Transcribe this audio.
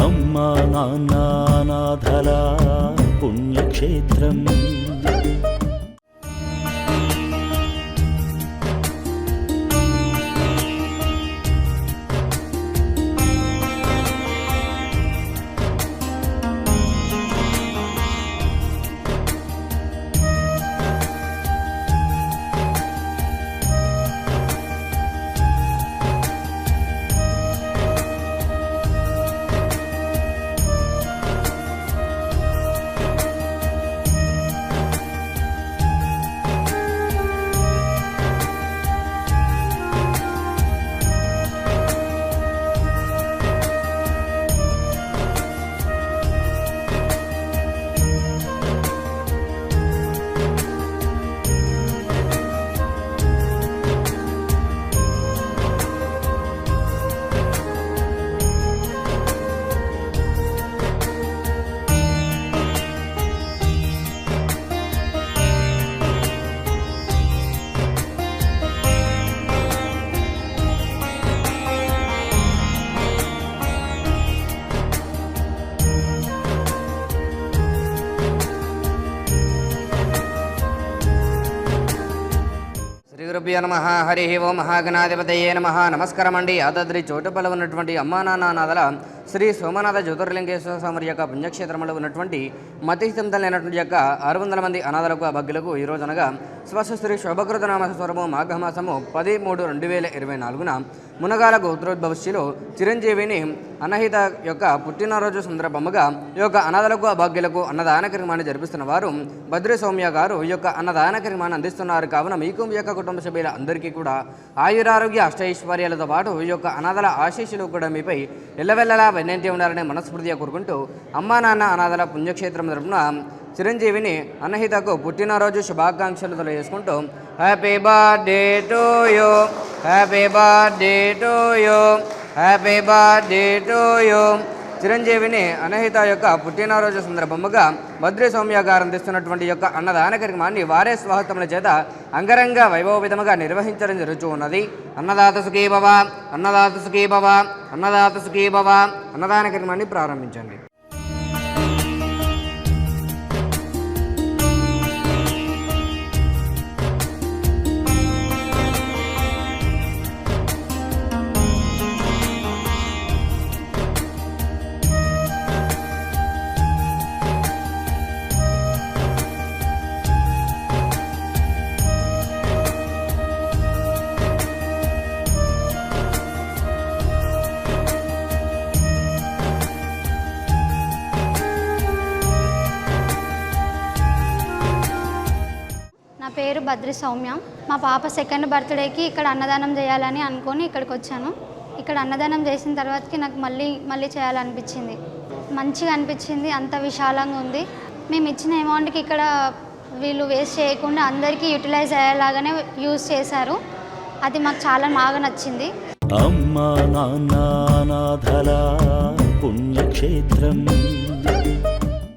అమ్మా నాన్న అనాథల పుణ్యక్షేత్రం. శ్రీగురుభ్యో నమః. హరి ఓం మహాగణాధిపతయే నమః. నమస్కారం అండి. యాదాద్రి చోటుపల్లి ఉన్నటువంటి అమ్మా నాన్న అనాథల శ్రీ సోమనాథ జ్యోతిర్లింగేశ్వర స్వామి యొక్క పుణ్యక్షేత్రంలో ఉన్నటువంటి మతిస్థితంతలైనటువంటి యొక్క 600 మంది అనాథలకు భక్తులకు ఈ రోజునగా స్వశ్రీ శోభకృత నామ స్వరము మాఘమాసము 10/3/2024 మునగాల గోత్రోద్భవశ్యులు చిరంజీవిని అన్నహిత యొక్క పుట్టినరోజు సందర్భముగా ఈ యొక్క అనాథలకు అభాగ్యులకు అన్నదాన కార్యక్రమాన్ని జరిపిస్తున్న వారు బద్రి సౌమ్య గారు ఈ యొక్క అన్నదాన కార్యక్రమాన్ని అందిస్తున్నారు. కావున మీకు మీ యొక్క కుటుంబ సభ్యుల అందరికీ కూడా ఆయురారోగ్య అష్టైశ్వర్యాలతో పాటు ఈ యొక్క అనాథల ఆశీస్సులు కూడా మీపై ఎల్లవెల్లలా వెన్నంటి ఉండాలని మనస్ఫూర్తిగా కోరుకుంటూ అమ్మా నాన్న అనాథల పుణ్యక్షేత్రం తరపున చిరంజీవిని అన్నహితకు పుట్టినరోజు శుభాకాంక్షలు తెలియజేసుకుంటూ happy birthday to you, happy birthday to you, happy birthday to you. చిరంజీవిని అన్నహిత యొక్క పుట్టినరోజు సందర్భముగా బద్రి సౌమ్య గారు అందిస్తున్నటువంటి యొక్క అన్నదాన కార్యక్రమాన్ని వారే స్వహస్తముల చేత అంగరంగ వైభవవిధముగా నిర్వహించడం జరుగుతూ ఉన్నది. అన్నదాత సుఖీ భవ, అన్నదాత సుఖీ భవ, అన్నదాత సుఖీ భవ. అన్నదాన కార్యక్రమాన్ని ప్రారంభించండి. నా పేరు బద్రి సౌమ్య. మా పాప 2nd బర్త్డేకి ఇక్కడ అన్నదానం చేయాలని అనుకొని ఇక్కడికి వచ్చాను. ఇక్కడ అన్నదానం చేసిన తర్వాతకి నాకు మళ్ళీ చేయాలనిపించింది. మంచిగా అనిపించింది. అంత విశాలంగా ఉంది. మేము ఇచ్చిన అమౌంట్కి ఇక్కడ వీళ్ళు వేస్ట్ చేయకుండా అందరికీ యూటిలైజ్ అయ్యేలాగానే యూజ్ చేశారు. అది మాకు చాలా బాగా నచ్చింది. అమ్మా నాన్న అనాథల పుణ్యక్షేత్రం.